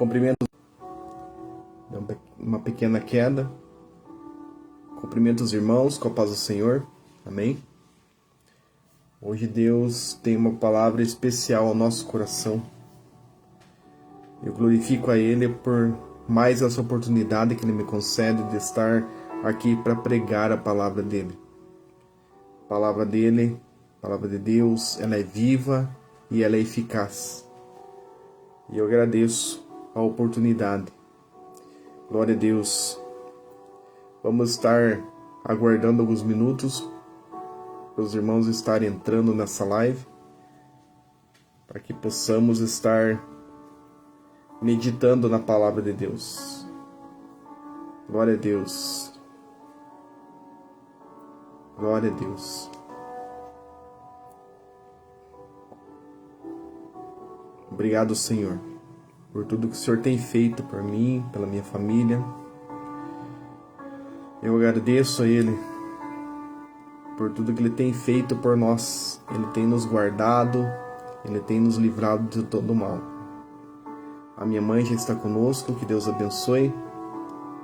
Cumprimento uma pequena queda. Cumprimento os irmãos com a paz do Senhor. Amém? Hoje Deus tem uma palavra especial ao nosso coração. Eu glorifico a Ele por mais essa oportunidade que Ele me concede de estar aqui para pregar a palavra dEle. A palavra dEle, a palavra de Deus, ela é viva e ela é eficaz. E eu agradeço a oportunidade. Glória a Deus. Vamos estar aguardando alguns minutos para os irmãos estarem entrando nessa live, para que possamos estar meditando na palavra de Deus. Glória a Deus. Glória a Deus. Obrigado, Senhor, por tudo que o Senhor tem feito por mim, pela minha família. Eu agradeço a Ele por tudo que Ele tem feito por nós. Ele tem nos guardado, Ele tem nos livrado de todo mal. A minha mãe já está conosco, que Deus abençoe.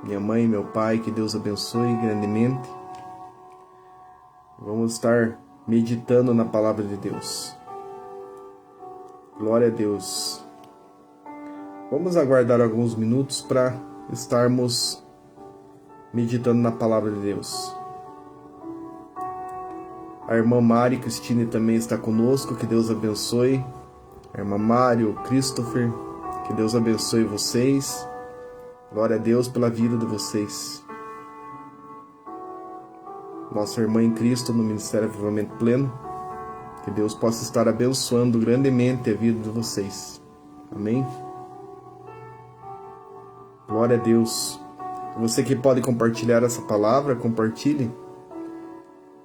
Minha mãe e meu pai, que Deus abençoe grandemente. Vamos estar meditando na palavra de Deus. Glória a Deus. Vamos aguardar alguns minutos para estarmos meditando na palavra de Deus. A irmã Mari Cristine também está conosco, que Deus abençoe. A irmã Mário, Christopher, que Deus abençoe vocês. Glória a Deus pela vida de vocês. Nossa irmã em Cristo no Ministério Avivamento Pleno, que Deus possa estar abençoando grandemente a vida de vocês. Amém? Glória a Deus. Você que pode compartilhar essa palavra, compartilhe,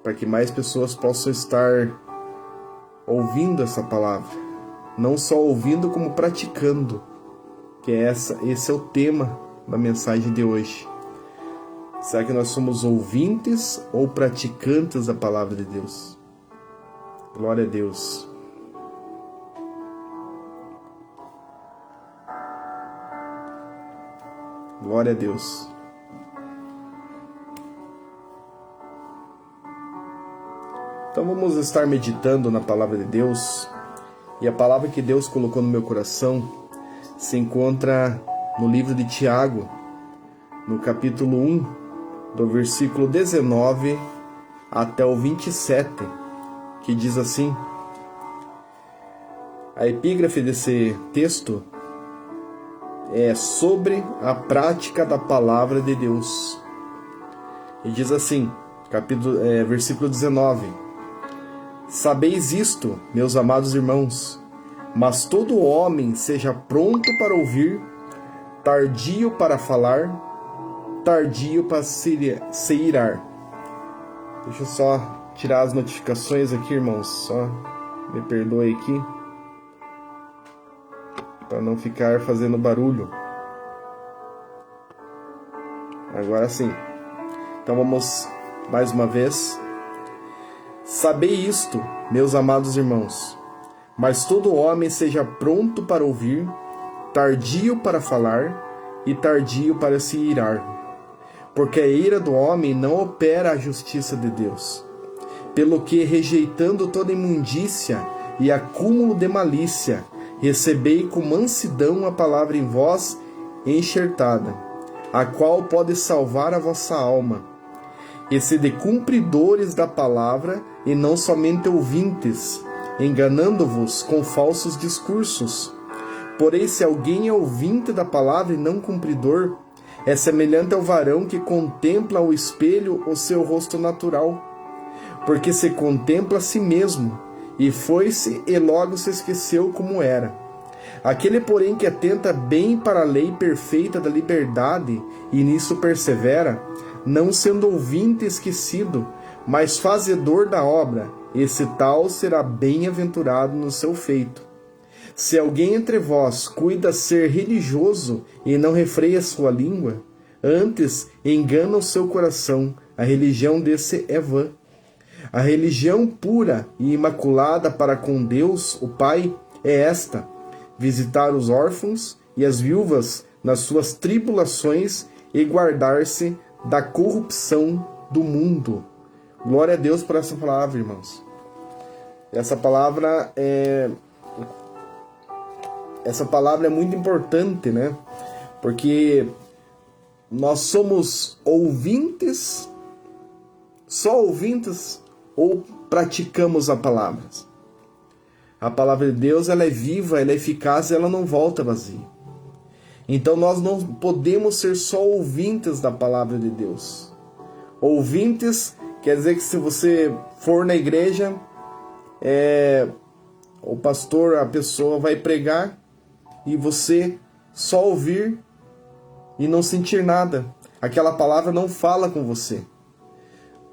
para que mais pessoas possam estar ouvindo essa palavra. Não só ouvindo, como praticando. Que esse é o tema da mensagem de hoje. Será que nós somos ouvintes ou praticantes da palavra de Deus? Glória a Deus. Glória a Deus. Então vamos estar meditando na palavra de Deus. E a palavra que Deus colocou no meu coração se encontra no livro de Tiago, no capítulo 1, do versículo 19 até o 27, que diz assim. A epígrafe desse texto é sobre a prática da palavra de Deus. E diz assim, versículo 19. Sabeis isto, meus amados irmãos, mas todo homem seja pronto para ouvir, tardio para falar, tardio para se irar. Deixa eu só tirar as notificações aqui, irmãos. Só me perdoe aqui, para não ficar fazendo barulho. Agora sim. Então vamos mais uma vez. Sabei isto, meus amados irmãos, mas todo homem seja pronto para ouvir, tardio para falar e tardio para se irar. Porque a ira do homem não opera a justiça de Deus. Pelo que, rejeitando toda imundícia e acúmulo de malícia, recebei com mansidão a palavra em vós enxertada, a qual pode salvar a vossa alma. E sede cumpridores da palavra, e não somente ouvintes, enganando-vos com falsos discursos. Porém, se alguém é ouvinte da palavra e não cumpridor, é semelhante ao varão que contempla ao espelho o seu rosto natural, porque se contempla a si mesmo, e foi-se e logo se esqueceu como era. Aquele, porém, que atenta bem para a lei perfeita da liberdade, e nisso persevera, não sendo ouvinte esquecido, mas fazedor da obra, esse tal será bem-aventurado no seu feito. Se alguém entre vós cuida ser religioso e não refreia sua língua, antes engana o seu coração, a religião desse é vã. A religião pura e imaculada para com Deus, o Pai, é esta: visitar os órfãos e as viúvas nas suas tribulações e guardar-se da corrupção do mundo. Glória a Deus por essa palavra, irmãos. Essa palavra é muito importante, né? Porque nós somos ouvintes, só ouvintes, ou praticamos a palavra? A palavra de Deus, ela é viva, ela é eficaz, ela não volta vazia. Então nós não podemos ser só ouvintes da palavra de Deus. Ouvintes quer dizer que se você for na igreja, o pastor, a pessoa vai pregar e você só ouvir e não sentir nada. Aquela palavra não fala com você.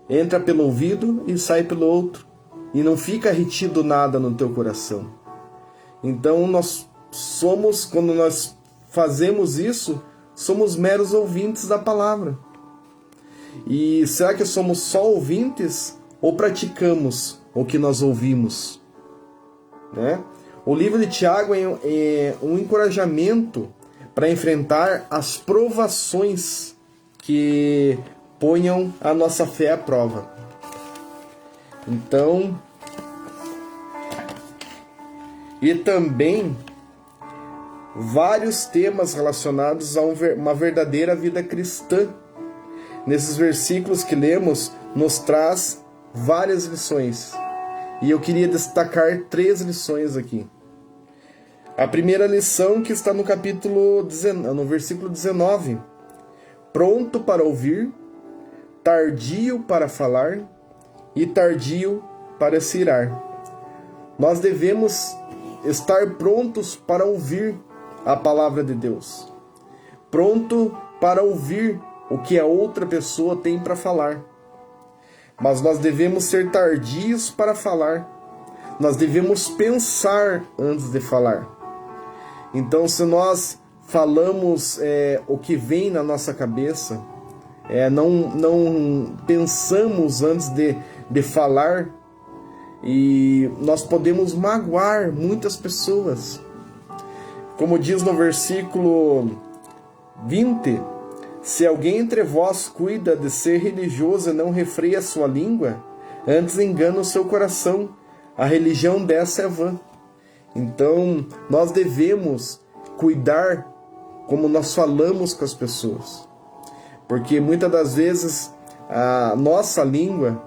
Entra pelo ouvido e sai pelo outro. E não fica retido nada no teu coração. Então nós somos, quando nós fazemos isso, somos meros ouvintes da palavra. E será que somos só ouvintes ou praticamos o que nós ouvimos? Né? O livro de Tiago é um encorajamento para enfrentar as provações que ponham a nossa fé à prova. Então, e também vários temas relacionados a uma verdadeira vida cristã. Nesses versículos que lemos, nos traz várias lições. E eu queria destacar 3 lições aqui. A primeira lição que está no versículo 19. Pronto para ouvir, tardio para falar e tardio para se irar. Nós devemos estar prontos para ouvir a palavra de Deus. Pronto para ouvir o que a outra pessoa tem para falar. Mas nós devemos ser tardios para falar. Nós devemos pensar antes de falar. Então, se nós falamos o que vem na nossa cabeça, não pensamos antes de falar, e nós podemos magoar muitas pessoas. Como diz no versículo 20, se alguém entre vós cuida de ser religioso e não refreia a sua língua, antes engana o seu coração, a religião dessa é vã. Então, nós devemos cuidar como nós falamos com as pessoas. Porque muitas das vezes a nossa língua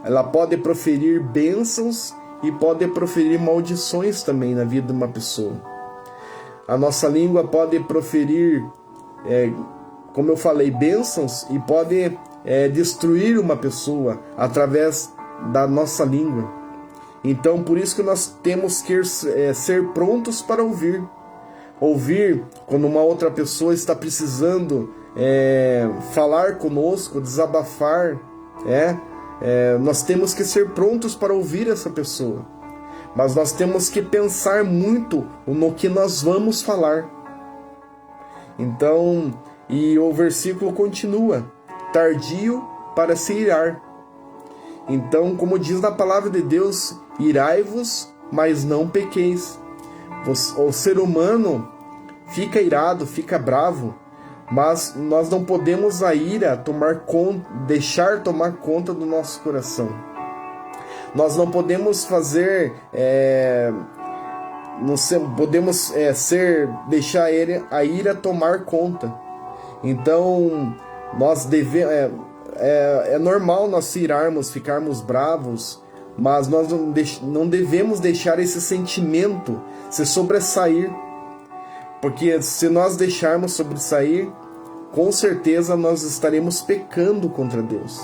ela pode proferir bênçãos e pode proferir maldições também na vida de uma pessoa. A nossa língua pode proferir, como eu falei, bênçãos e pode destruir uma pessoa através da nossa língua. Então, por isso que nós temos que ser prontos para ouvir. Ouvir quando uma outra pessoa está precisando falar conosco, desabafar. Nós temos que ser prontos para ouvir essa pessoa. Mas nós temos que pensar muito no que nós vamos falar. Então, e o versículo continua: tardio para se irar. Então, como diz na palavra de Deus, irai-vos, mas não pequeis. O ser humano fica irado, fica bravo, mas nós não podemos a ira deixar tomar conta do nosso coração. Nós não podemos deixar a ira tomar conta. Então, nós é normal nós se irarmos, ficarmos bravos, mas nós não devemos deixar esse sentimento se sobressair, porque se nós deixarmos sobressair, com certeza nós estaremos pecando contra Deus,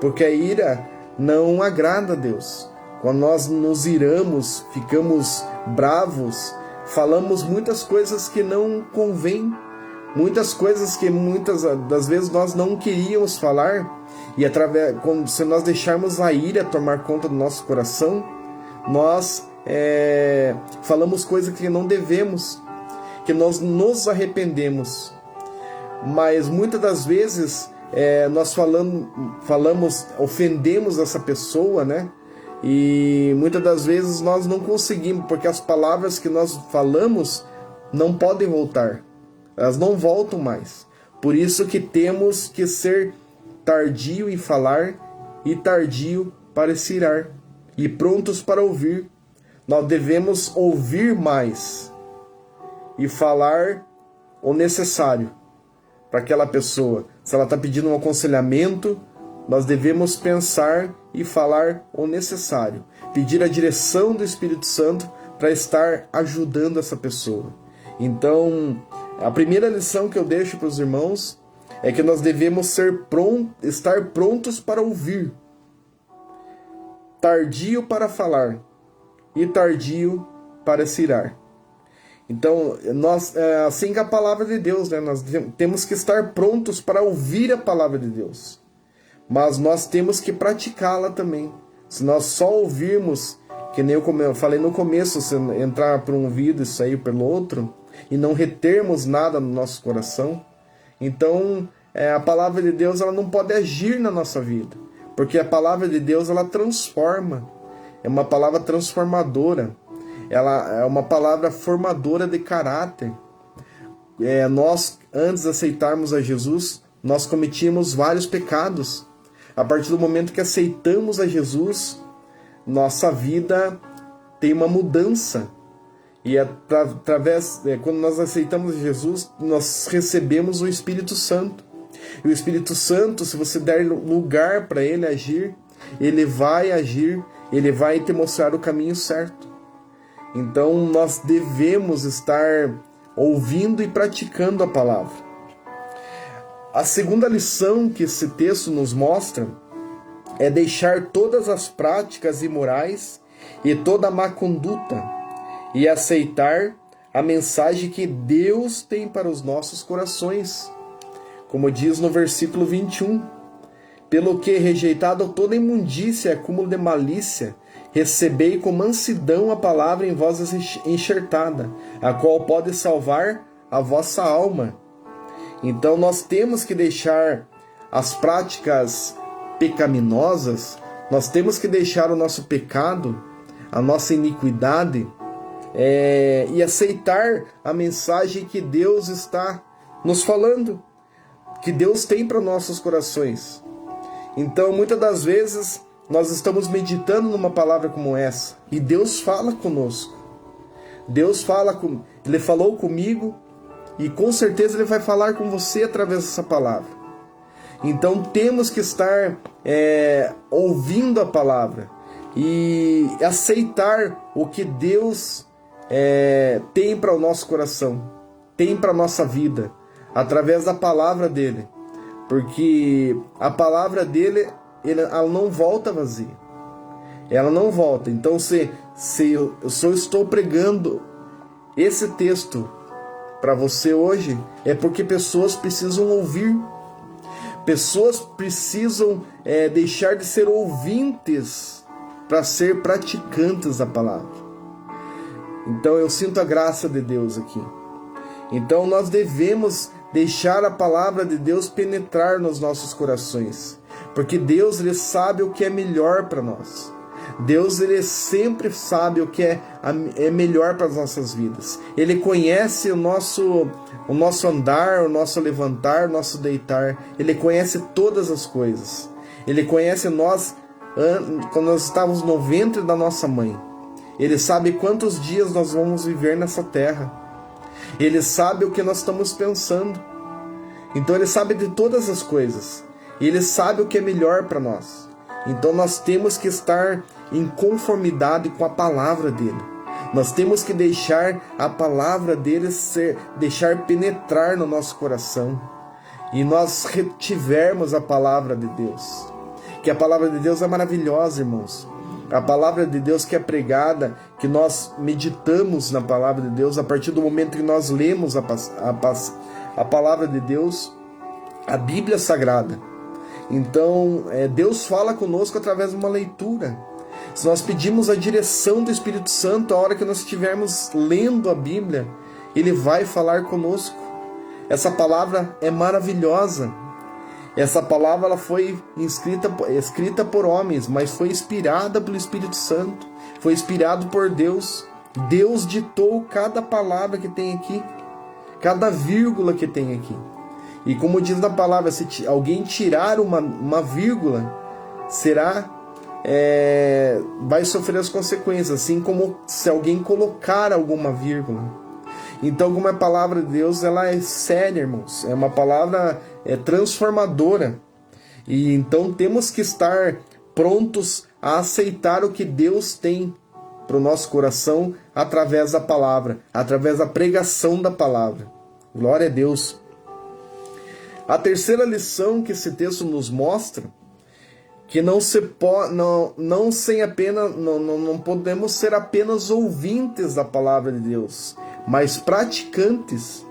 porque a ira não agrada a Deus. Quando nós nos iramos, ficamos bravos, falamos muitas coisas que não convêm, muitas coisas que muitas das vezes nós não queríamos falar, e se nós deixarmos a ira tomar conta do nosso coração, nós falamos coisas que não devemos, que nós nos arrependemos. Mas muitas das vezes nós ofendemos essa pessoa, né? E muitas das vezes nós não conseguimos, porque as palavras que nós falamos não podem voltar. Elas não voltam mais. Por isso que temos que ser tardio em falar e tardio para se irar, e prontos para ouvir. Nós devemos ouvir mais e falar o necessário para aquela pessoa. Se ela está pedindo um aconselhamento, nós devemos pensar e falar o necessário. Pedir a direção do Espírito Santo para estar ajudando essa pessoa. Então, a primeira lição que eu deixo para os irmãos é que nós devemos estar prontos para ouvir, tardio para falar e tardio para se irar. Então, nós, assim que a palavra de Deus, né, nós temos que estar prontos para ouvir a palavra de Deus, mas nós temos que praticá-la também. Se nós só ouvirmos, que nem eu falei no começo, se entrar por um ouvido e sair pelo outro, e não retermos nada no nosso coração, então a palavra de Deus ela não pode agir na nossa vida, porque a palavra de Deus ela transforma, é uma palavra transformadora, ela é uma palavra formadora de caráter. Nós, antes de aceitarmos a Jesus, nós cometíamos vários pecados. A partir do momento que aceitamos a Jesus, nossa vida tem uma mudança. E quando nós aceitamos Jesus, nós recebemos o Espírito Santo. E o Espírito Santo, se você der lugar para ele agir, ele vai agir, ele vai te mostrar o caminho certo. Então nós devemos estar ouvindo e praticando a palavra. A segunda lição que esse texto nos mostra é deixar todas as práticas imorais e toda a má conduta e aceitar a mensagem que Deus tem para os nossos corações. Como diz no versículo 21, pelo que, rejeitado toda imundícia e acúmulo de malícia, recebei com mansidão a palavra em vós enxertada, a qual pode salvar a vossa alma. Então nós temos que deixar as práticas pecaminosas, nós temos que deixar o nosso pecado, a nossa iniquidade, e aceitar a mensagem que Deus está nos falando, que Deus tem para nossos corações. Então, muitas das vezes, nós estamos meditando numa palavra como essa, e Deus fala conosco. Ele falou comigo, e com certeza Ele vai falar com você através dessa palavra. Então, temos que estar ouvindo a palavra, e aceitar o que Deus tem para o nosso coração, tem para a nossa vida, através da palavra dele, porque a palavra dele ela não volta vazia, ela não volta. Então se eu só estou pregando esse texto para você hoje, é porque pessoas precisam ouvir, pessoas precisam deixar de ser ouvintes para ser praticantes da palavra. Então eu sinto a graça de Deus aqui. Então nós devemos deixar a palavra de Deus penetrar nos nossos corações, porque Deus ele sabe o que é melhor para nós. Deus ele sempre sabe o que é melhor para as nossas vidas. Ele conhece o nosso andar, o nosso levantar, o nosso deitar. Ele conhece todas as coisas. Ele conhece nós quando nós estávamos no ventre da nossa mãe. Ele sabe quantos dias nós vamos viver nessa terra. Ele sabe o que nós estamos pensando. Então Ele sabe de todas as coisas. E Ele sabe o que é melhor para nós. Então nós temos que estar em conformidade com a palavra dEle. Nós temos que deixar a palavra dEle deixar penetrar no nosso coração. E nós retivermos a palavra de Deus. Que a palavra de Deus é maravilhosa, irmãos. A palavra de Deus que é pregada, que nós meditamos na palavra de Deus, a partir do momento que nós lemos a palavra de Deus, a Bíblia Sagrada. Então, Deus fala conosco através de uma leitura. Se nós pedimos a direção do Espírito Santo, a hora que nós estivermos lendo a Bíblia, Ele vai falar conosco. Essa palavra é maravilhosa. Essa palavra ela foi escrita por homens, mas foi inspirada pelo Espírito Santo, foi inspirado por Deus. Deus ditou cada palavra que tem aqui, cada vírgula que tem aqui. E como diz na palavra, se alguém tirar uma vírgula, vai sofrer as consequências, assim como se alguém colocar alguma vírgula. Então, como a palavra de Deus, ela é séria, irmãos. É uma palavra transformadora. E então temos que estar prontos a aceitar o que Deus tem para o nosso coração através da palavra, através da pregação da palavra. Glória a Deus. A terceira lição que esse texto nos mostra, que não podemos ser apenas ouvintes da palavra de Deus, mas praticantes.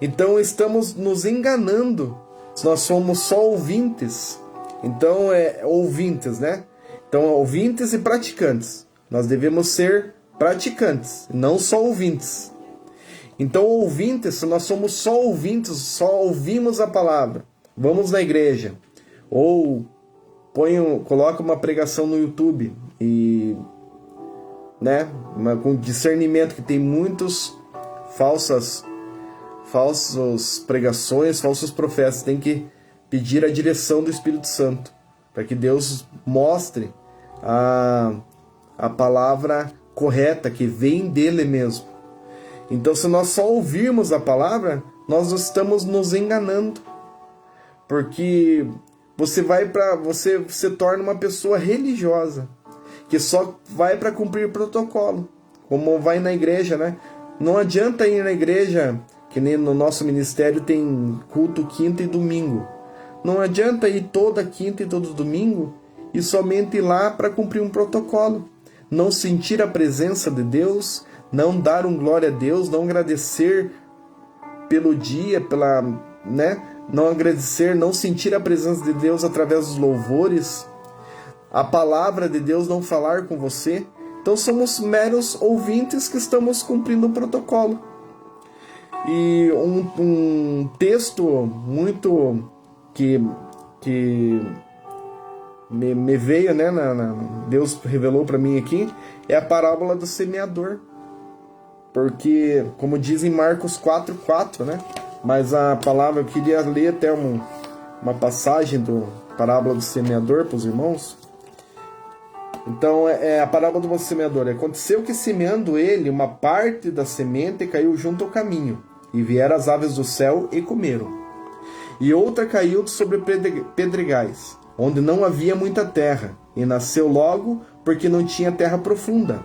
Então estamos nos enganando se nós somos só ouvintes. Então ouvintes, né? Então ouvintes e praticantes. Nós devemos ser praticantes, não só ouvintes. Então ouvintes, se nós somos só ouvintes, só ouvimos a palavra, vamos na igreja, ou coloca uma pregação no YouTube e com discernimento, que tem muitos falsas pregações, falsos profetas. Tem que pedir a direção do Espírito Santo para que Deus mostre a palavra correta que vem dele mesmo. Então, se nós só ouvirmos a palavra, nós estamos nos enganando, porque você se torna uma pessoa religiosa que só vai para cumprir protocolo, como vai na igreja, né? Não adianta ir na igreja, que nem no nosso ministério tem culto quinta e domingo. Não adianta ir toda quinta e todo domingo e somente ir lá para cumprir um protocolo. Não sentir a presença de Deus, não dar um glória a Deus, não agradecer pelo dia, não agradecer, não sentir a presença de Deus através dos louvores, a palavra de Deus não falar com você. Então somos meros ouvintes que estamos cumprindo um protocolo. E um texto muito que me veio, Deus revelou para mim aqui, é a parábola do semeador. Porque, como diz em Marcos 4:4, mas a palavra, eu queria ler até uma passagem do parábola do semeador para os irmãos. Então, a parábola do semeador. Aconteceu que, semeando ele, uma parte da semente caiu junto ao caminho, e vieram as aves do céu e comeram. E outra caiu sobre pedregais, onde não havia muita terra, e nasceu logo, porque não tinha terra profunda.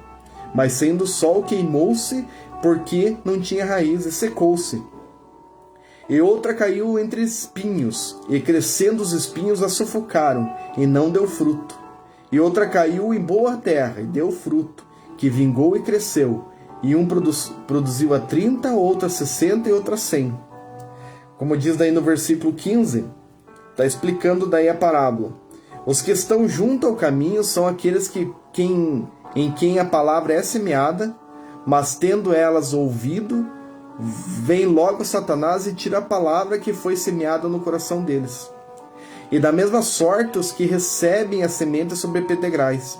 Mas sendo sol, queimou-se, porque não tinha raiz, e secou-se. E outra caiu entre espinhos, e crescendo os espinhos a sufocaram, e não deu fruto. E outra caiu em boa terra, e deu fruto, que vingou e cresceu. E um produziu a 30, outra a 60 e outra a 100. Como diz daí no versículo 15, está explicando daí a parábola. Os que estão junto ao caminho são aqueles em quem a palavra é semeada, mas tendo elas ouvido, vem logo Satanás e tira a palavra que foi semeada no coração deles. E da mesma sorte os que recebem a semente sobre pedregais,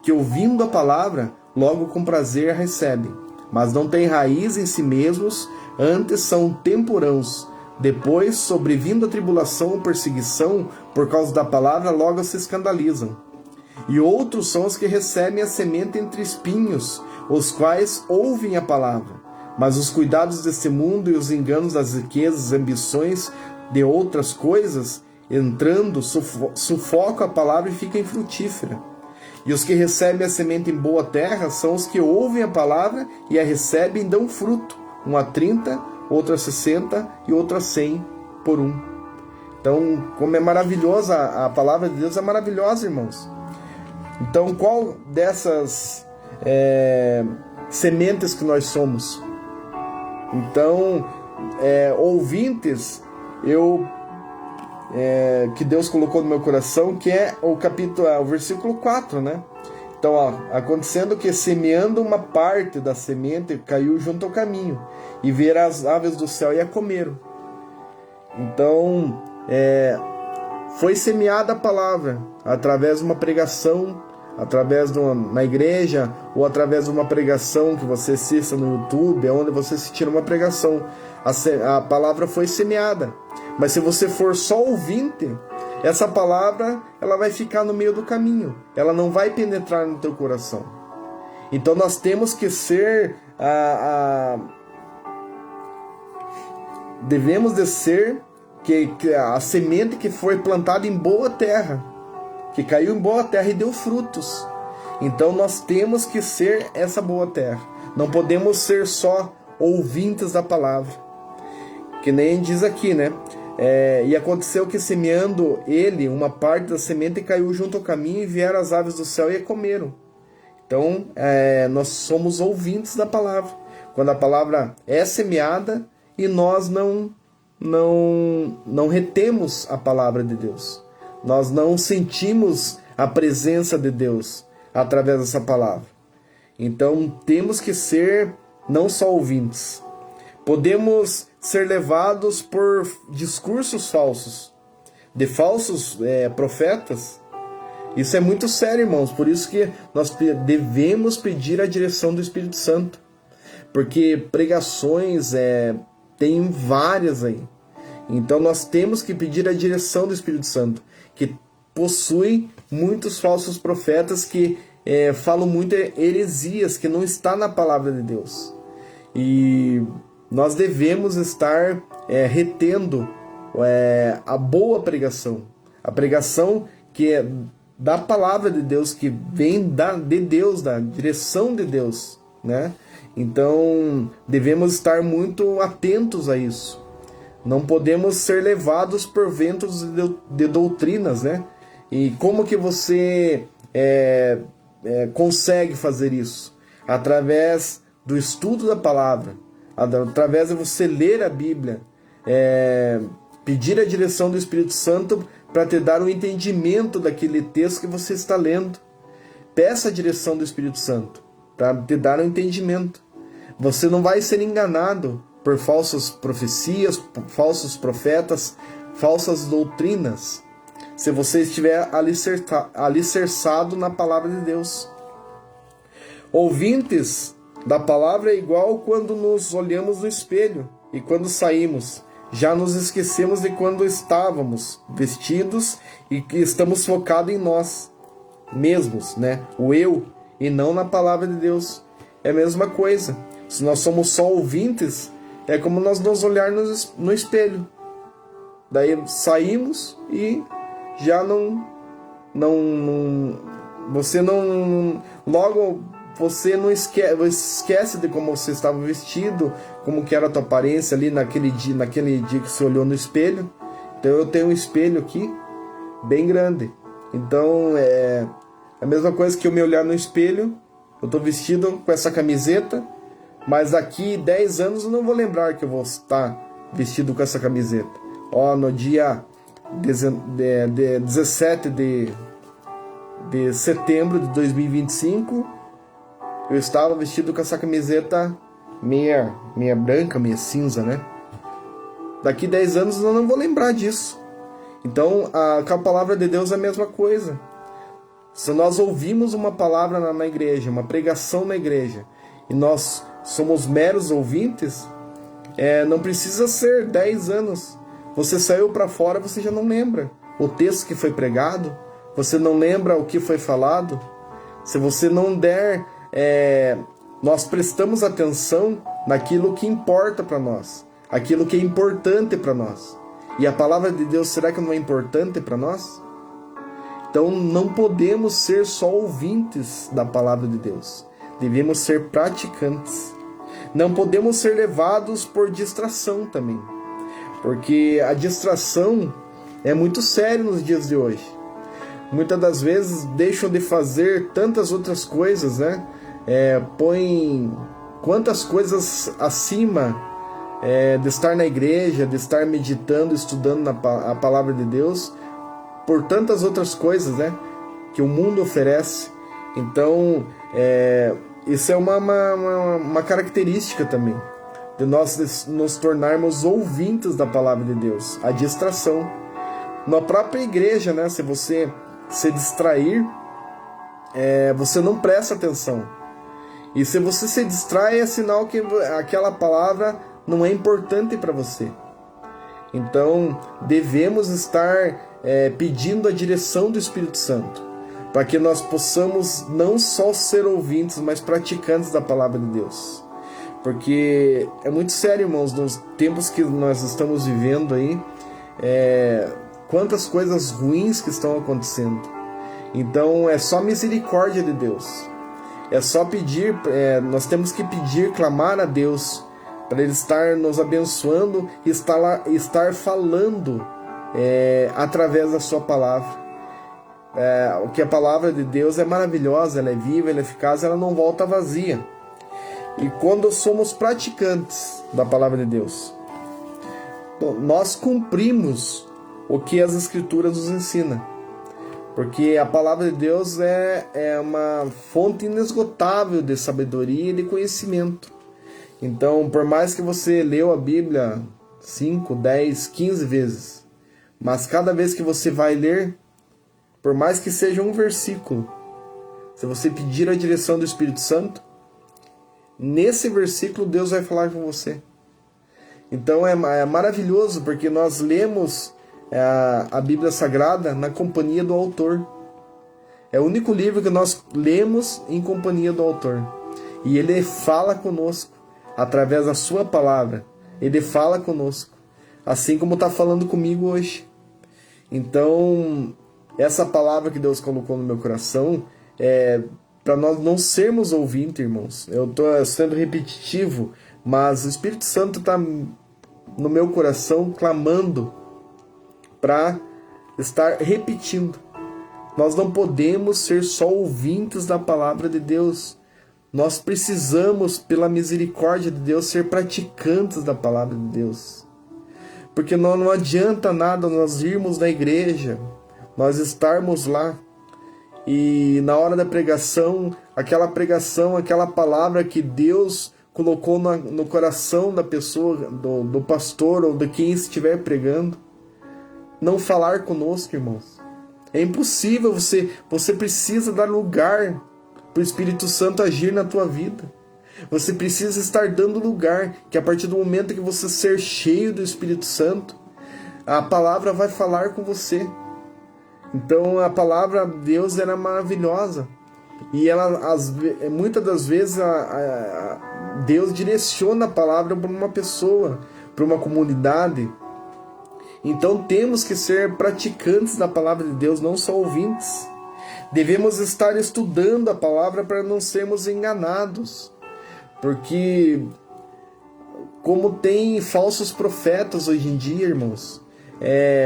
que ouvindo a palavra, logo com prazer a recebem, mas não têm raiz em si mesmos, antes são temporãos. Depois, sobrevindo a tribulação ou perseguição por causa da palavra, logo se escandalizam. E outros são os que recebem a semente entre espinhos, os quais ouvem a palavra, mas os cuidados deste mundo e os enganos das riquezas, ambições de outras coisas, entrando, sufocam a palavra e fica infrutífera. E os que recebem a semente em boa terra são os que ouvem a palavra e a recebem e dão fruto, um a 30, outro a 60 e outro a 100 por um. Então, como é maravilhosa, a palavra de Deus é maravilhosa, irmãos. Então, qual dessas sementes que nós somos? Então, ouvintes, que Deus colocou no meu coração, que é o versículo 4, Então, acontecendo que, semeando uma parte da semente, caiu junto ao caminho, e vieram as aves do céu e a comeram. Então, foi semeada a palavra através de uma pregação, na igreja, ou através de uma pregação que você assista no YouTube, onde você assistir uma pregação. A palavra foi semeada. Mas se você for só ouvinte, essa palavra ela vai ficar no meio do caminho. Ela não vai penetrar no teu coração. Então nós temos que ser devemos de ser que a semente que foi plantada em boa terra, que caiu em boa terra e deu frutos. Então nós temos que ser essa boa terra. Não podemos ser só ouvintes da palavra. Que nem diz aqui, né? E aconteceu que semeando ele, uma parte da semente caiu junto ao caminho e vieram as aves do céu e a comeram. Então nós somos ouvintes da palavra. Quando a palavra é semeada e nós não retemos a palavra de Deus. Nós não sentimos a presença de Deus através dessa palavra. Então temos que ser não só ouvintes. Podemos ser levados por discursos falsos, de falsos profetas. Isso é muito sério, irmãos. Por isso que nós devemos pedir a direção do Espírito Santo. Porque pregações tem várias aí. Então nós temos que pedir a direção do Espírito Santo, que possui muitos falsos profetas que falam muito heresias, que não está na palavra de Deus. E nós devemos estar retendo a boa pregação, a pregação que é da palavra de Deus, que vem de Deus, da direção de Deus, né? Então devemos estar muito atentos a isso. Não podemos ser levados por ventos de doutrinas, né? E como que você consegue fazer isso? Através do estudo da palavra, através de você ler a Bíblia, pedir a direção do Espírito Santo para te dar um entendimento daquele texto que você está lendo. Peça a direção do Espírito Santo para te dar um entendimento. Você não vai ser enganado por falsas profecias, falsos profetas, falsas doutrinas, se você estiver alicerçado na palavra de Deus. Ouvintes da palavra é igual quando nos olhamos no espelho e quando saímos, já nos esquecemos de quando estávamos vestidos e que estamos focados em nós mesmos, né? O eu, e não na palavra de Deus. É a mesma coisa. Se nós somos só ouvintes, é como nós nos olharmos no espelho. Daí saímos e já logo você não esquece de como você estava vestido, como que era a tua aparência ali naquele dia que você olhou no espelho. Então eu tenho um espelho aqui bem grande. Então é a mesma coisa que eu me olhar no espelho. Eu estou vestido com essa camiseta, mas daqui 10 anos eu não vou lembrar que eu vou estar vestido com essa camiseta. No dia 17 de setembro de 2025, eu estava vestido com essa camiseta meia branca, meia cinza, né? Daqui 10 anos eu não vou lembrar disso. Então, com a palavra de Deus é a mesma coisa. Se nós ouvimos uma palavra na igreja, uma pregação na igreja, e nós somos meros ouvintes, não precisa ser 10 anos. Você saiu para fora, você já não lembra o texto que foi pregado, você não lembra o que foi falado. Se você não der, nós prestamos atenção naquilo que importa para nós, aquilo que é importante para nós. E a palavra de Deus, será que não é importante para nós? Então não podemos ser só ouvintes da palavra de Deus. Devemos ser praticantes. Não podemos ser levados por distração também. Porque a distração é muito séria nos dias de hoje. Muitas das vezes deixam de fazer tantas outras coisas, né? Põem quantas coisas acima de estar na igreja, de estar meditando, estudando a palavra de Deus, por tantas outras coisas, né, que o mundo oferece. Então, isso é uma característica também. de nós nos tornarmos ouvintes da palavra de Deus. A distração. Na própria igreja, né? Se você se distrair, você não presta atenção. E se você se distrai, é sinal que aquela palavra não é importante para você. Então, devemos estar pedindo a direção do Espírito Santo, para que nós possamos não só ser ouvintes, mas praticantes da palavra de Deus. Porque é muito sério, irmãos, nos tempos que nós estamos vivendo aí, quantas coisas ruins que estão acontecendo. Então, é só misericórdia de Deus. É só pedir, nós temos que pedir, clamar a Deus, para Ele estar nos abençoando e estar falando através da sua palavra. Que a palavra de Deus é maravilhosa, ela é viva, ela é eficaz, ela não volta vazia. E quando somos praticantes da palavra de Deus, nós cumprimos o que as Escrituras nos ensinam. Porque a palavra de Deus é uma fonte inesgotável de sabedoria e de conhecimento. Então, por mais que você leu a Bíblia 5, 10, 15 vezes, mas cada vez que você vai ler, por mais que seja um versículo, se você pedir a direção do Espírito Santo, nesse versículo Deus vai falar com você. Então é maravilhoso, porque nós lemos a Bíblia Sagrada na companhia do autor. É o único livro que nós lemos em companhia do autor. E ele fala conosco através da sua palavra. Ele fala conosco, assim como está falando comigo hoje. Então, essa palavra que Deus colocou no meu coração para nós não sermos ouvintes, irmãos. Eu estou sendo repetitivo, mas o Espírito Santo está no meu coração clamando para estar repetindo. Nós não podemos ser só ouvintes da palavra de Deus. Nós precisamos, pela misericórdia de Deus, ser praticantes da palavra de Deus. Porque não adianta nada nós irmos na igreja, nós estarmos lá, e na hora da pregação, aquela palavra que Deus colocou no coração da pessoa, do pastor ou de quem estiver pregando, não falar conosco, irmãos. É impossível. Você precisa dar lugar para o Espírito Santo agir na tua vida. Você precisa estar dando lugar, que a partir do momento que você ser cheio do Espírito Santo, a palavra vai falar com você. Então a palavra de Deus era maravilhosa. E muitas das vezes Deus direciona a palavra para uma pessoa, para uma comunidade. Então temos que ser praticantes da palavra de Deus, não só ouvintes. Devemos estar estudando a palavra para não sermos enganados. Porque como tem falsos profetas hoje em dia, irmãos,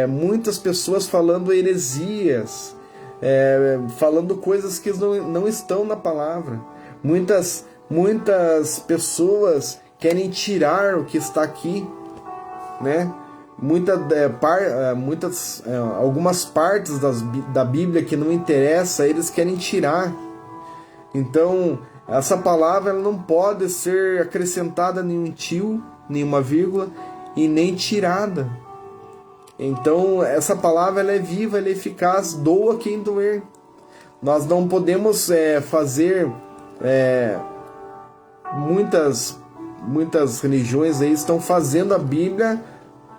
muitas pessoas falando heresias, falando coisas que não estão na palavra. Muitas pessoas querem tirar o que está aqui, né? Algumas partes da Bíblia que não interessa, eles querem tirar. Então, essa palavra ela não pode ser acrescentada nenhum tio, nenhuma vírgula, e nem tirada. Então, essa palavra ela é viva, ela é eficaz, doa quem doer. Nós não podemos fazer... muitas religiões aí estão fazendo a Bíblia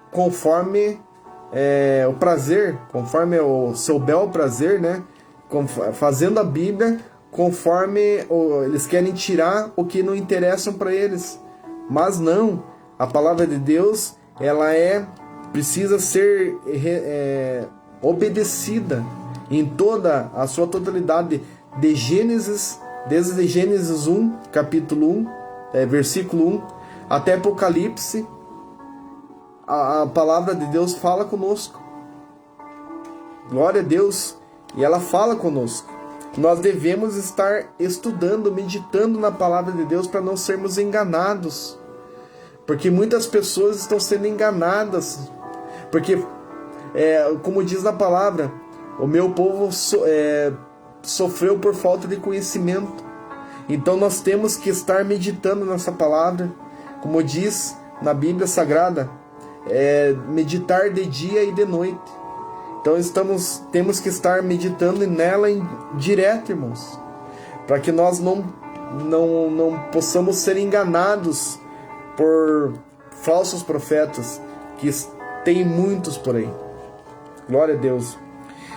conforme o prazer, conforme o seu bel prazer, né? Fazendo a Bíblia conforme eles querem tirar o que não interessa para eles. Mas não, a palavra de Deus ela precisa ser obedecida em toda a sua totalidade, desde Gênesis 1, capítulo 1, versículo 1, até Apocalipse. A palavra de Deus fala conosco. Glória a Deus. E ela fala conosco. Nós devemos estar estudando, meditando na palavra de Deus para não sermos enganados. Porque muitas pessoas estão sendo enganadas. Porque, como diz na palavra, o meu povo sofreu por falta de conhecimento. Então nós temos que estar meditando nessa palavra. como diz na Bíblia Sagrada, meditar de dia e de noite. Então temos que estar meditando nela direto, irmãos, para que nós não possamos ser enganados por falsos profetas, que tem muitos por aí. Glória a Deus.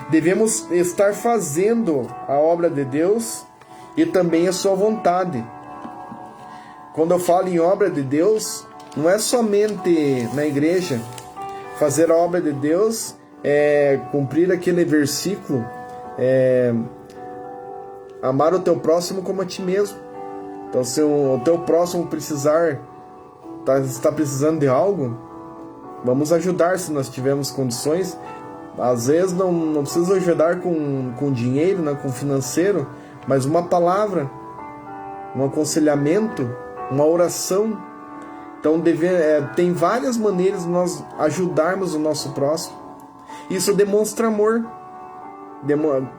Devemos estar fazendo a obra de Deus e também a sua vontade. Quando eu falo em obra de Deus, não é somente na igreja. Fazer a obra de Deus é cumprir aquele versículo, amar o teu próximo como a ti mesmo. Então, se o teu próximo está precisando de algo, vamos ajudar se nós tivermos condições. Às vezes não precisa ajudar com dinheiro, né, com financeiro, mas uma palavra, um aconselhamento, uma oração. Então tem várias maneiras de nós ajudarmos o nosso próximo. Isso demonstra amor.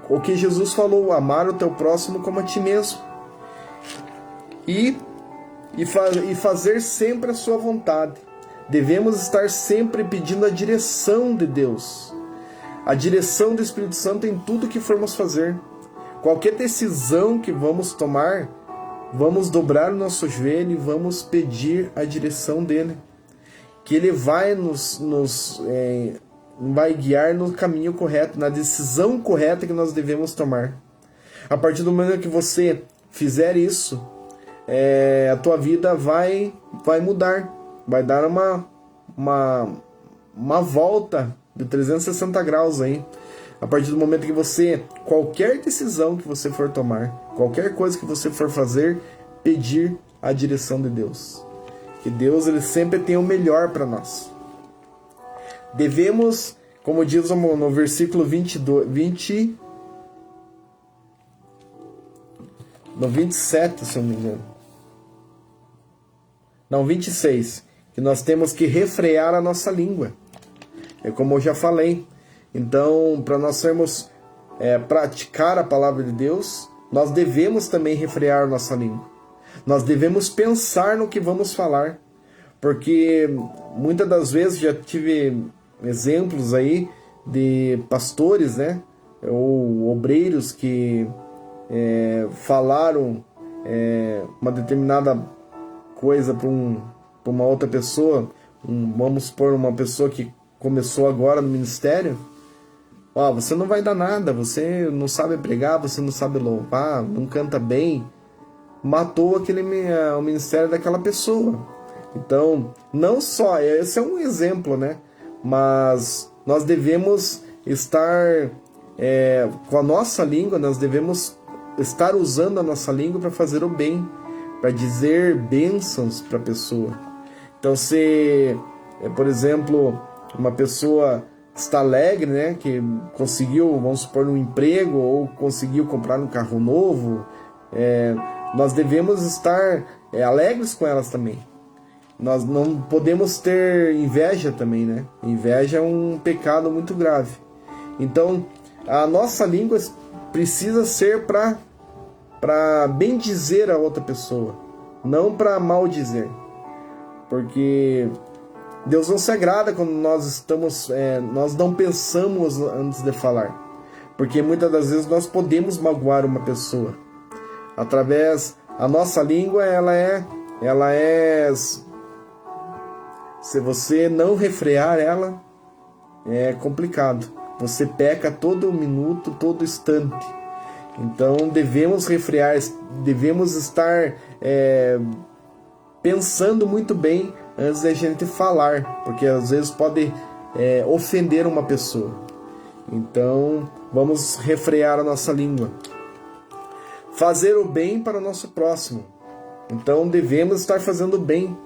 O que Jesus falou, amar o teu próximo como a ti mesmo. E fazer sempre a sua vontade. Devemos estar sempre pedindo a direção de Deus, a direção do Espírito Santo em tudo que formos fazer. Qualquer decisão que vamos tomar, vamos dobrar o nosso joelho e vamos pedir a direção dele, que ele vai vai guiar no caminho correto, na decisão correta que nós devemos tomar. A partir do momento que você fizer isso, a tua vida vai mudar, vai dar uma volta de 360 graus aí. A partir do momento que qualquer decisão que você for tomar, qualquer coisa que você for fazer, pedir a direção de Deus. Que Deus, ele sempre tem o melhor para nós. Devemos, como diz no versículo 27, se eu não me engano. Não, 26, que nós temos que refrear a nossa língua. É como eu já falei. Então, para nós praticar a palavra de Deus, nós devemos também refrear a nossa língua. Nós devemos pensar no que vamos falar. Porque muitas das vezes já tive exemplos aí de pastores, né, ou obreiros que falaram uma determinada coisa para uma outra pessoa. Vamos supor, uma pessoa que começou agora no ministério. Você não vai dar nada, você não sabe pregar, você não sabe louvar, não canta bem. Matou o ministério daquela pessoa. Então, não só, esse é um exemplo, né? Mas nós devemos estar com a nossa língua, nós devemos estar usando a nossa língua para fazer o bem, para dizer bênçãos para a pessoa. Então, se, por exemplo, uma pessoa está alegre, né, que conseguiu, vamos supor, um emprego ou conseguiu comprar um carro novo, nós devemos estar alegres com elas também. Nós não podemos ter inveja também, né? Inveja é um pecado muito grave. Então, a nossa língua precisa ser para bendizer a outra pessoa, não para maldizer. Porque Deus não se agrada quando nós não pensamos antes de falar. Porque muitas das vezes nós podemos magoar uma pessoa. A nossa língua, ela é se você não refrear ela, é complicado. Você peca todo minuto, todo instante. Então devemos refrear, devemos estar pensando muito bem antes da gente falar, porque às vezes pode ofender uma pessoa. Então vamos refrear a nossa língua. Fazer o bem para o nosso próximo. Então devemos estar fazendo bem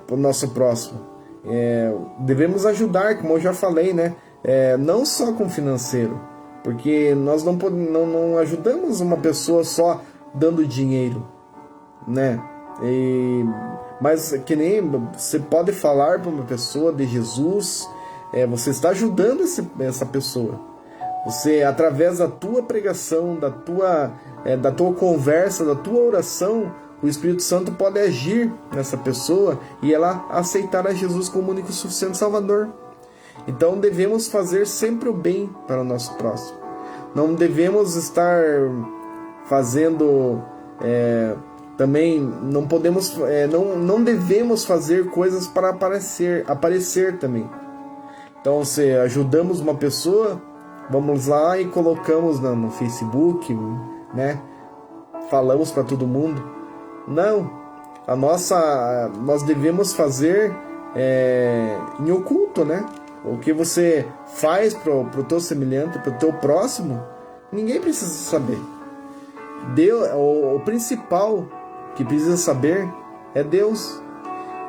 para o nosso próximo. Devemos ajudar, como eu já falei, né? Não só com financeiro, porque nós não ajudamos uma pessoa só dando dinheiro, né? Mas que nem você pode falar para uma pessoa de Jesus, você está ajudando essa pessoa. Você, através da tua pregação, da tua conversa, da tua oração, o Espírito Santo pode agir nessa pessoa e ela aceitar a Jesus como único e suficiente Salvador. Então devemos fazer sempre o bem para o nosso próximo. Não devemos estar fazendo também, não podemos, não devemos fazer coisas para aparecer também. Então, se ajudamos uma pessoa, vamos lá e colocamos no Facebook, né? Falamos para todo mundo. Não, nós devemos fazer em oculto, né? O que você faz pro teu semelhante, pro teu próximo, ninguém precisa saber. O principal que precisa saber é Deus.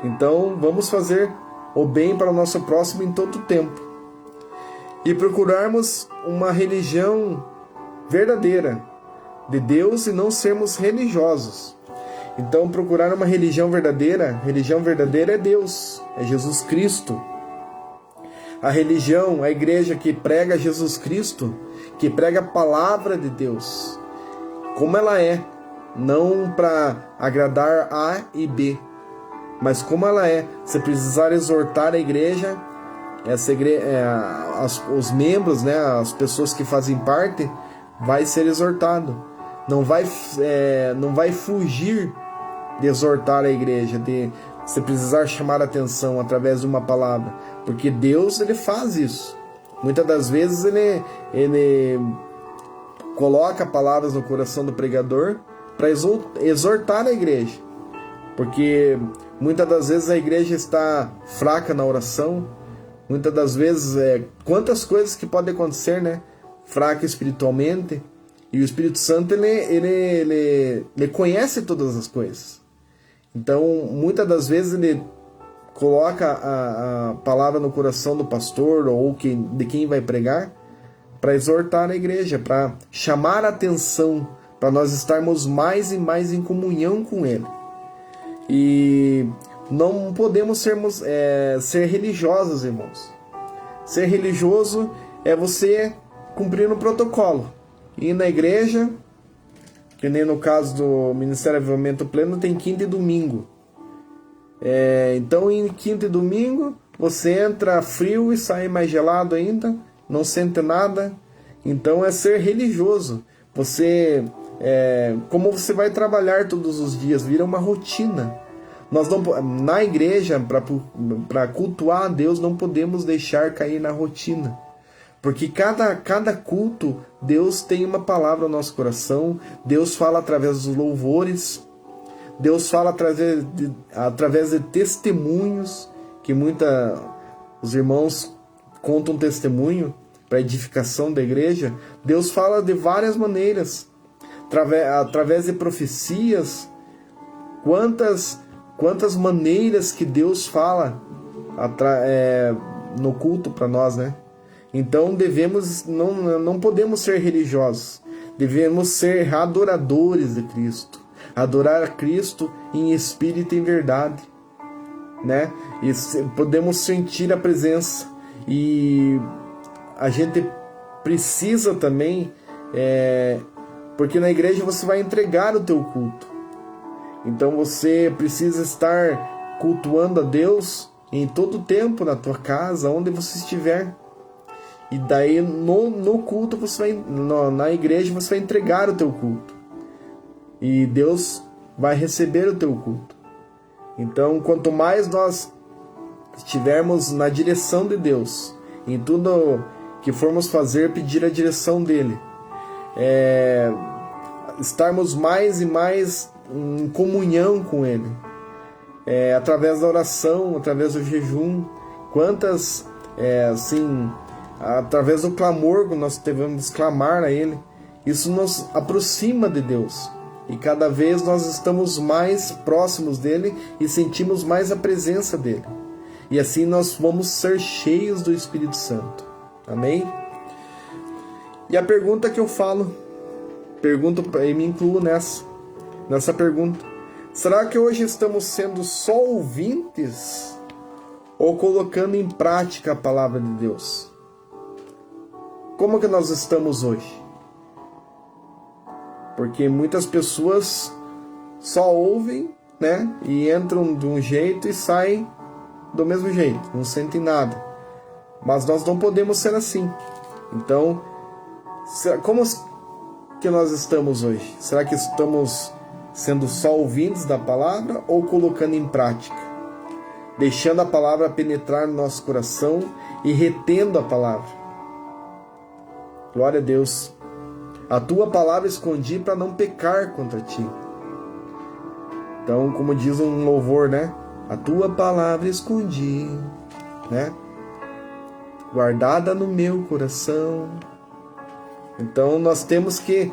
Então vamos fazer o bem para o nosso próximo em todo o tempo. E procurarmos uma religião verdadeira de Deus e não sermos religiosos. Então procurar uma religião verdadeira é Deus, é Jesus Cristo. A religião, a igreja que prega Jesus Cristo, que prega a palavra de Deus, como ela é, não para agradar A e B, mas como ela é. Se precisar exortar a igreja, os membros, né, as pessoas que fazem parte, vai ser exortado. Não vai fugir de exortar a igreja, se precisar chamar a atenção através de uma palavra, porque Deus, ele faz isso. Muitas das vezes ele coloca palavras no coração do pregador para exortar a igreja, porque muitas das vezes a igreja está fraca na oração. Muitas das vezes, quantas coisas que podem acontecer, né? Fraca espiritualmente, e o Espírito Santo ele conhece todas as coisas. Então, muitas das vezes ele coloca a palavra no coração do pastor ou de quem vai pregar, para exortar a igreja, para chamar a atenção, para nós estarmos mais e mais em comunhão com Ele. E não podemos ser religiosos, irmãos. Ser religioso é você cumprir um protocolo. Ir na igreja, que nem no caso do Ministério Avivamento Pleno, tem quinta e domingo. Então, em quinta e domingo, você entra frio e sai mais gelado ainda, não sente nada. Então, é ser religioso. Como você vai trabalhar todos os dias, vira uma rotina. Na igreja, para cultuar a Deus, não podemos deixar cair na rotina. Porque cada culto, Deus tem uma palavra no nosso coração, Deus fala através dos louvores, Deus fala através de testemunhos, que os irmãos contam testemunho para edificação da igreja. Deus fala de várias maneiras, através de profecias. Quantas maneiras que Deus fala no culto para nós, né? Então não podemos ser religiosos, devemos ser adoradores de Cristo, adorar a Cristo em espírito e em verdade, né? E podemos sentir a presença, e a gente precisa também, porque na igreja você vai entregar o teu culto, então você precisa estar cultuando a Deus em todo o tempo, na tua casa, onde você estiver. E daí no culto na igreja você vai entregar o teu culto. E Deus vai receber o teu culto. Então, quanto mais nós estivermos na direção de Deus, em tudo que formos fazer, pedir a direção dele, estarmos mais e mais em comunhão com ele, através da oração, através do jejum, através do clamor que nós devemos clamar a Ele, isso nos aproxima de Deus, e cada vez nós estamos mais próximos dele e sentimos mais a presença dele, e assim nós vamos ser cheios do Espírito Santo. Amém? E a pergunta que eu pergunto e me incluo nessa pergunta: será que hoje estamos sendo só ouvintes ou colocando em prática a palavra de Deus? Como que nós estamos hoje? Porque muitas pessoas só ouvem, né? E entram de um jeito e saem do mesmo jeito, não sentem nada. Mas nós não podemos ser assim. Então, como que nós estamos hoje? Será que estamos sendo só ouvintes da palavra ou colocando em prática? Deixando a palavra penetrar no nosso coração e retendo a palavra. Glória a Deus. A tua palavra escondi para não pecar contra ti. Então, como diz um louvor, né? A tua palavra escondi, né? Guardada no meu coração. Então, nós temos que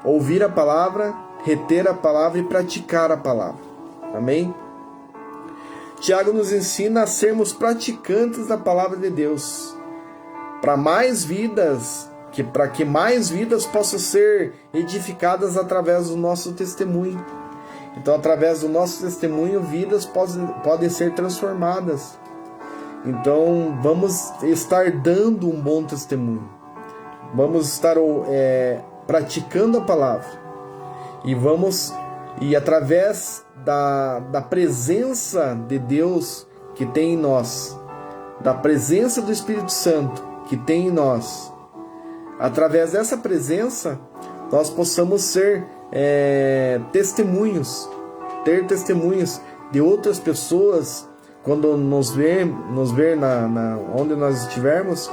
ouvir a palavra, reter a palavra e praticar a palavra. Amém? Tiago nos ensina a sermos praticantes da palavra de Deus, para que mais vidas possam ser edificadas através do nosso testemunho. Então, através do nosso testemunho, vidas podem ser transformadas. Então, vamos estar dando um bom testemunho. Vamos estar praticando a palavra. E através da presença de Deus que tem em nós, da presença do Espírito Santo que tem em nós, através dessa presença, nós possamos ser testemunhos, ter testemunhos de outras pessoas. Quando nos ver onde nós estivermos,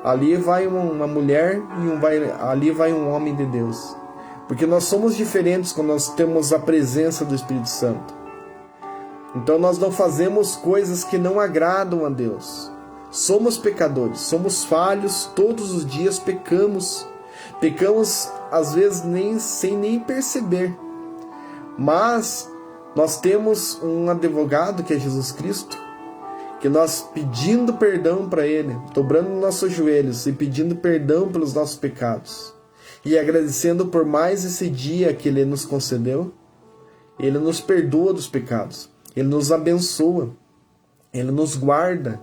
ali vai uma mulher e ali vai um homem de Deus. Porque nós somos diferentes quando nós temos a presença do Espírito Santo. Então nós não fazemos coisas que não agradam a Deus. Somos pecadores, somos falhos, todos os dias pecamos. Pecamos às vezes sem nem perceber. Mas nós temos um advogado que é Jesus Cristo, que nós pedindo perdão para Ele, dobrando nossos joelhos e pedindo perdão pelos nossos pecados, e agradecendo por mais esse dia que Ele nos concedeu, Ele nos perdoa dos pecados, Ele nos abençoa, Ele nos guarda.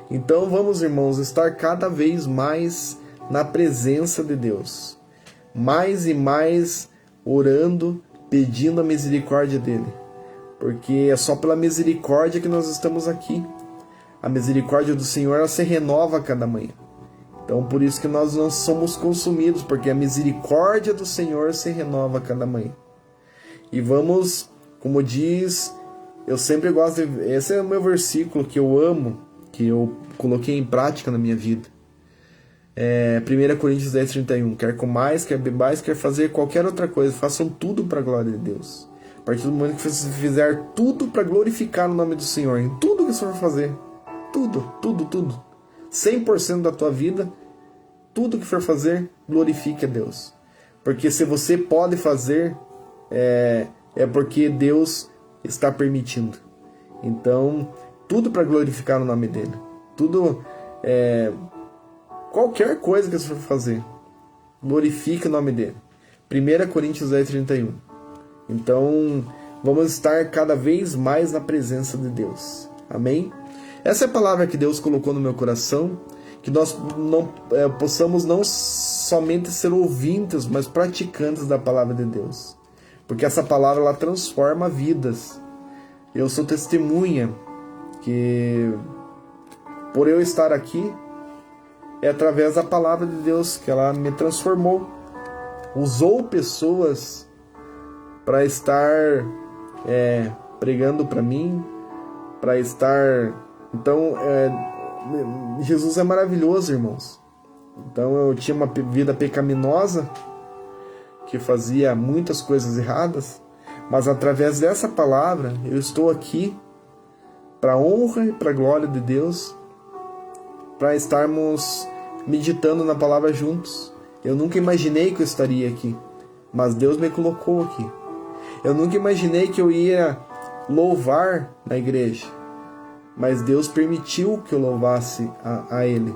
Então vamos, irmãos, estar cada vez mais na presença de Deus, mais e mais orando, pedindo a misericórdia dEle, porque é só pela misericórdia que nós estamos aqui. A misericórdia do Senhor, ela se renova a cada manhã. Então, por isso que nós não somos consumidos, porque a misericórdia do Senhor se renova a cada manhã. E vamos, como diz, eu sempre gosto esse é o meu versículo que eu amo, que eu coloquei em prática na minha vida. 1 Coríntios 10:31. Quer comais, quer bebais, quer fazer qualquer outra coisa, façam tudo para a glória de Deus. A partir do momento que você fizer tudo para glorificar o nome do Senhor, em tudo que você for fazer, tudo, 100% da tua vida, tudo que for fazer, glorifique a Deus. Porque se você pode fazer, é porque Deus está permitindo. Então, tudo para glorificar o nome dele. Tudo, qualquer coisa que você for fazer, glorifique o nome dele. 1 Coríntios 10:31. Então, vamos estar cada vez mais na presença de Deus. Amém? Essa é a palavra que Deus colocou no meu coração, que nós possamos não somente ser ouvintes, mas praticantes da palavra de Deus. Porque essa palavra, ela transforma vidas. Eu sou testemunha que, por eu estar aqui, é através da palavra de Deus que ela me transformou. Usou pessoas para estar pregando para mim, para estar... Então, Jesus é maravilhoso, irmãos. Então, eu tinha uma vida pecaminosa, que fazia muitas coisas erradas, mas através dessa palavra, eu estou aqui para a honra e para a glória de Deus, para estarmos meditando na palavra juntos. Eu nunca imaginei que eu estaria aqui, mas Deus me colocou aqui. Eu nunca imaginei que eu ia louvar na igreja, mas Deus permitiu que eu louvasse a Ele.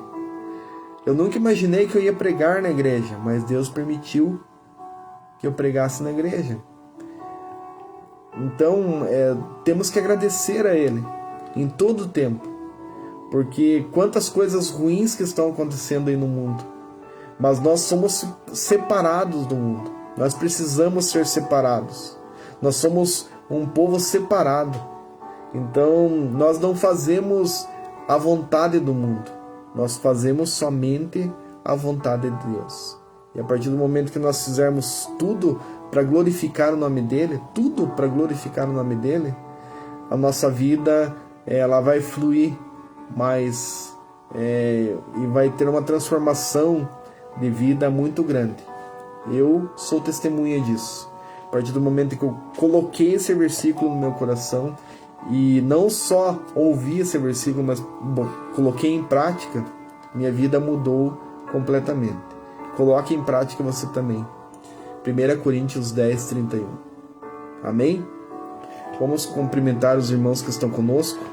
Eu nunca imaginei que eu ia pregar na igreja, mas Deus permitiu que eu pregasse na igreja. Então, temos que agradecer a Ele em todo o tempo, porque quantas coisas ruins que estão acontecendo aí no mundo, mas nós somos separados do mundo. Nós precisamos ser separados. Nós somos um povo separado. Então, nós não fazemos a vontade do mundo. Nós fazemos somente a vontade de Deus. E a partir do momento que nós fizermos tudo para glorificar o nome dEle, tudo para glorificar o nome dEle, a nossa vida ela vai fluir mais e vai ter uma transformação de vida muito grande. Eu sou testemunha disso. A partir do momento que eu coloquei esse versículo no meu coração e não só ouvi esse versículo, mas coloquei em prática, minha vida mudou completamente. Coloque em prática você também. 1 Coríntios 10, 31. Amém? Vamos cumprimentar os irmãos que estão conosco.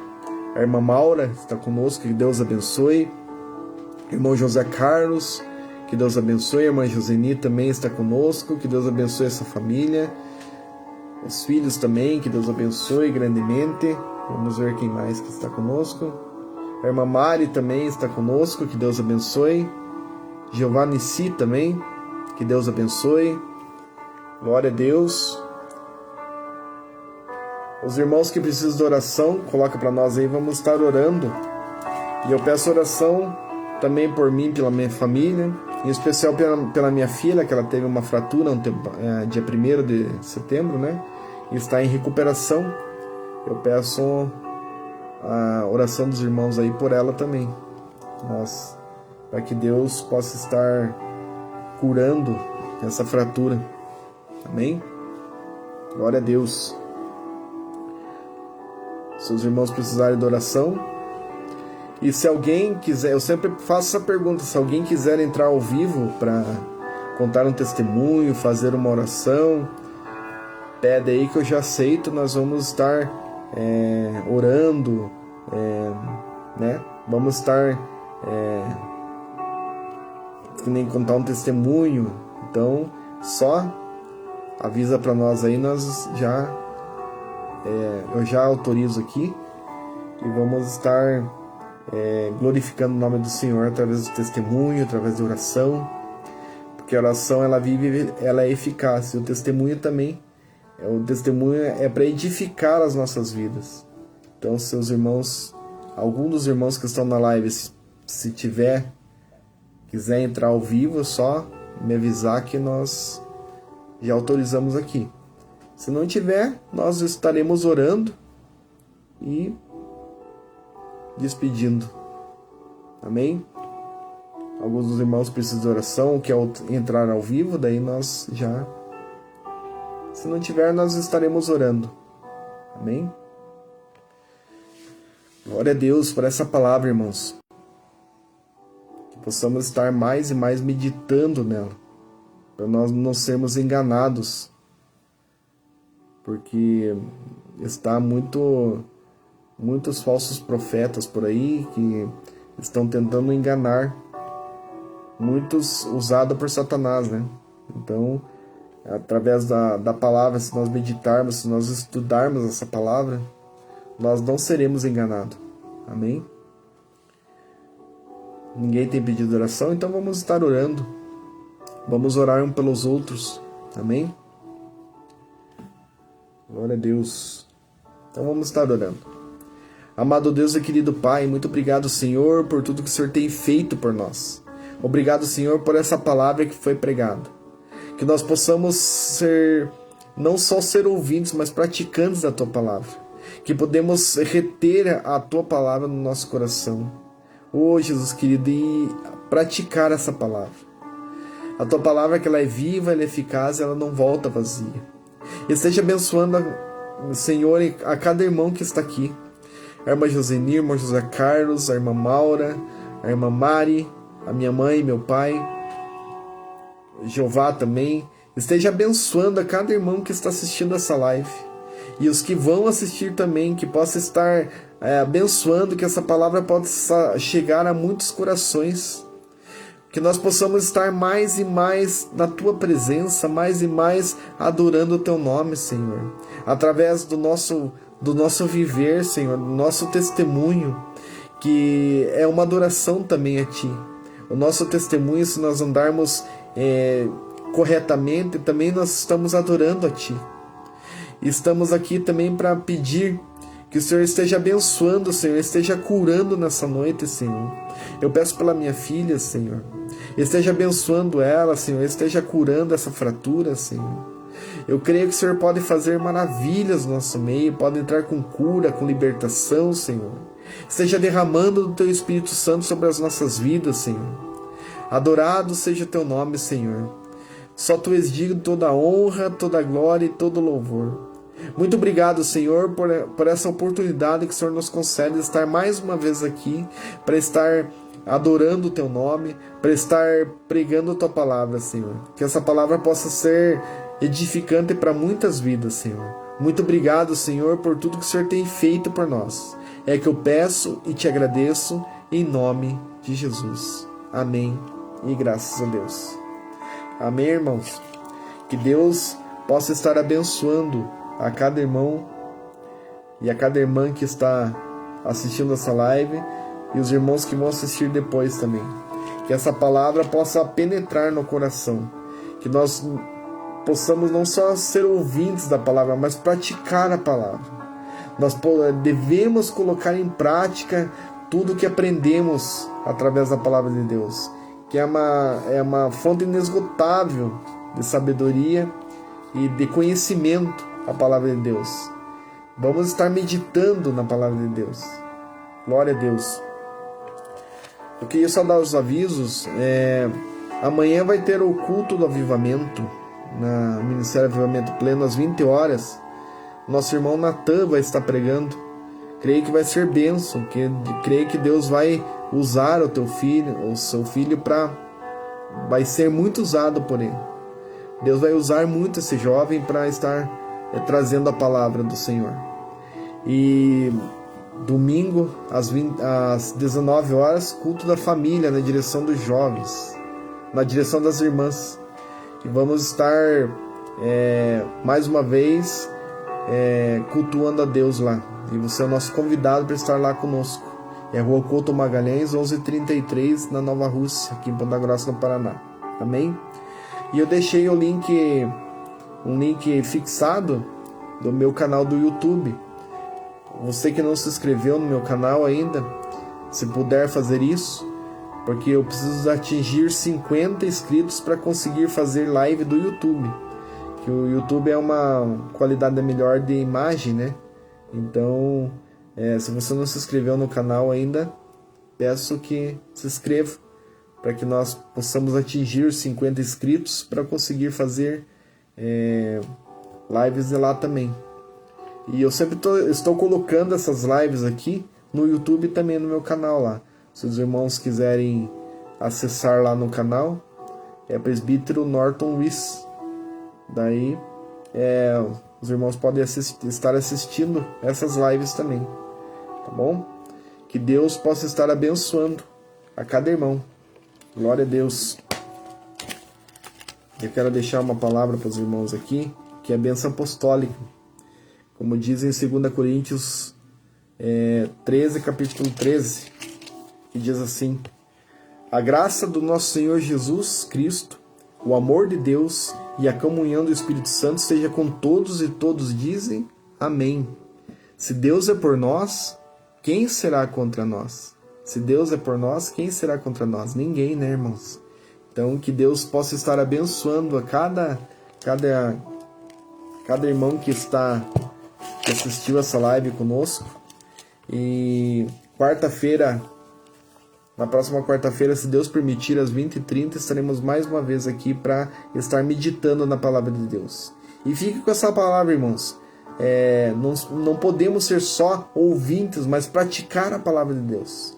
A irmã Maura está conosco, que Deus abençoe. Irmão José Carlos, que Deus abençoe. A irmã Joseni também está conosco, que Deus abençoe essa família. Os filhos também, que Deus abençoe grandemente. Vamos ver quem mais que está conosco. A irmã Mari também está conosco, que Deus abençoe. Jeová Nissi também, que Deus abençoe. Glória a Deus. Os irmãos que precisam de oração, coloca para nós aí, vamos estar orando. E eu peço oração também por mim, pela minha família, em especial pela minha filha, que ela teve uma fratura dia 1º de setembro, né? E está em recuperação. Eu peço a oração dos irmãos aí por ela também. Para que Deus possa estar curando essa fratura. Amém? Glória a Deus. Se os irmãos precisarem de oração. E se alguém quiser, eu sempre faço essa pergunta, se alguém quiser entrar ao vivo para contar um testemunho, fazer uma oração, pede aí que eu já aceito. Nós vamos estar orando, né? Vamos estar nem contar um testemunho. Então só avisa para nós aí, nós eu já autorizo aqui e vamos estar glorificando o nome do Senhor através do testemunho, através da oração, porque a oração ela é eficaz, e o testemunho também. O testemunho é para edificar as nossas vidas. Então, seus irmãos, algum dos irmãos que estão na live, se quiser entrar ao vivo, é só me avisar que nós já autorizamos aqui. Se não tiver, nós estaremos orando e despedindo. Amém? Alguns dos irmãos precisam de oração, quer entrar ao vivo, daí nós já... Se não tiver, nós estaremos orando. Amém? Glória a Deus por essa palavra, irmãos. Que possamos estar mais e mais meditando nela, para nós não sermos enganados, porque está muitos falsos profetas por aí que estão tentando enganar, muitos usados por Satanás, né? Então, através da palavra, se nós meditarmos, se nós estudarmos essa palavra, nós não seremos enganados. Amém? Ninguém tem pedido de oração, então vamos estar orando. Vamos orar um pelos outros. Amém? Glória a Deus. Então vamos estar orando. Amado Deus e querido Pai, muito obrigado, Senhor, por tudo que o Senhor tem feito por nós. Obrigado, Senhor, por essa palavra que foi pregada. Que nós possamos não só ser ouvintes, mas praticantes da Tua palavra. Que podemos reter a Tua palavra no nosso coração. Oh, Jesus querido, e praticar essa palavra. A Tua palavra, que ela é viva, ela é eficaz, ela não volta vazia. E esteja abençoando, Senhor, a cada irmão que está aqui. A irmã Joseni, a irmã José Carlos, a irmã Maura, a irmã Mari, a minha mãe e meu pai, Jeová também. Esteja abençoando a cada irmão que está assistindo essa live. E os que vão assistir também, que possa estar abençoando, que essa palavra possa chegar a muitos corações. Que nós possamos estar mais e mais na Tua presença, mais e mais adorando o Teu nome, Senhor. Através do nosso viver, Senhor, do nosso testemunho, que é uma adoração também a Ti. O nosso testemunho, se nós andarmos corretamente, também nós estamos adorando a Ti. Estamos aqui também para pedir que o Senhor esteja abençoando, Senhor, esteja curando nessa noite, Senhor. Eu peço pela minha filha, Senhor. Esteja abençoando ela, Senhor. Esteja curando essa fratura, Senhor. Eu creio que o Senhor pode fazer maravilhas no nosso meio, pode entrar com cura, com libertação, Senhor. Esteja derramando do Teu Espírito Santo sobre as nossas vidas, Senhor. Adorado seja Teu nome, Senhor. Só Tu és digno de toda honra, toda glória e todo louvor. Muito obrigado, Senhor, por essa oportunidade que o Senhor nos concede de estar mais uma vez aqui, para estar adorando o Teu nome, para estar pregando a Tua palavra, Senhor. Que essa palavra possa ser edificante para muitas vidas, Senhor. Muito obrigado, Senhor, por tudo que o Senhor tem feito por nós. É que eu peço e Te agradeço em nome de Jesus. Amém e graças a Deus. Amém, irmãos? Que Deus possa estar abençoando a cada irmão e a cada irmã que está assistindo essa live e os irmãos que vão assistir depois também. Que essa palavra possa penetrar no coração. Que nós possamos não só ser ouvintes da palavra, mas praticar a palavra. Nós devemos colocar em prática tudo que aprendemos através da palavra de Deus, que é uma fonte inesgotável de sabedoria e de conhecimento, a palavra de Deus. Vamos estar meditando na palavra de Deus. Glória a Deus. Eu queria só dar os avisos. Amanhã vai ter o culto do avivamento na Ministério Avivamento Pleno às 20 horas. Nosso irmão Natan vai estar pregando. Creio que vai ser bênção. Creio que Deus vai usar o seu filho vai ser muito usado por ele. Deus vai usar muito esse jovem para estar trazendo a palavra do Senhor. E domingo às 19 horas, culto da família na direção dos jovens, na direção das irmãs. E vamos estar mais uma vez cultuando a Deus lá. E você é o nosso convidado para estar lá conosco. É Rua Couto Magalhães, 1133, na Nova Rússia, aqui em Ponta Grossa, no Paraná. Amém? E eu deixei um link fixado do meu canal do YouTube. Você que não se inscreveu no meu canal ainda, se puder fazer isso, porque eu preciso atingir 50 inscritos para conseguir fazer live do YouTube. Que o YouTube é uma qualidade melhor de imagem, né? Então, se você não se inscreveu no canal ainda, peço que se inscreva para que nós possamos atingir 50 inscritos para conseguir fazer lives de lá também. E eu sempre estou colocando essas lives aqui no YouTube e também no meu canal lá. Se os irmãos quiserem acessar lá no canal, é Presbítero Norton Wyss. Daí os irmãos podem estar assistindo essas lives também. Tá bom? Que Deus possa estar abençoando a cada irmão. Glória a Deus. Eu quero deixar uma palavra para os irmãos aqui, que é a bênção apostólica. Como diz em 2 Coríntios 13, capítulo 13, que diz assim: a graça do nosso Senhor Jesus Cristo, o amor de Deus e a comunhão do Espírito Santo seja com todos, e todos dizem amém. Se Deus é por nós, quem será contra nós? Se Deus é por nós, quem será contra nós? Ninguém, né, irmãos? Então, que Deus possa estar abençoando a cada irmão que assistiu essa live conosco. E na próxima quarta-feira, se Deus permitir, às 20h30, estaremos mais uma vez aqui para estar meditando na palavra de Deus. E fique com essa palavra, irmãos. Não podemos ser só ouvintes, mas praticar a palavra de Deus.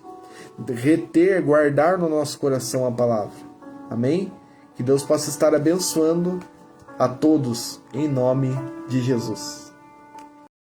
Reter, guardar no nosso coração a palavra. Amém? Que Deus possa estar abençoando a todos, em nome de Jesus.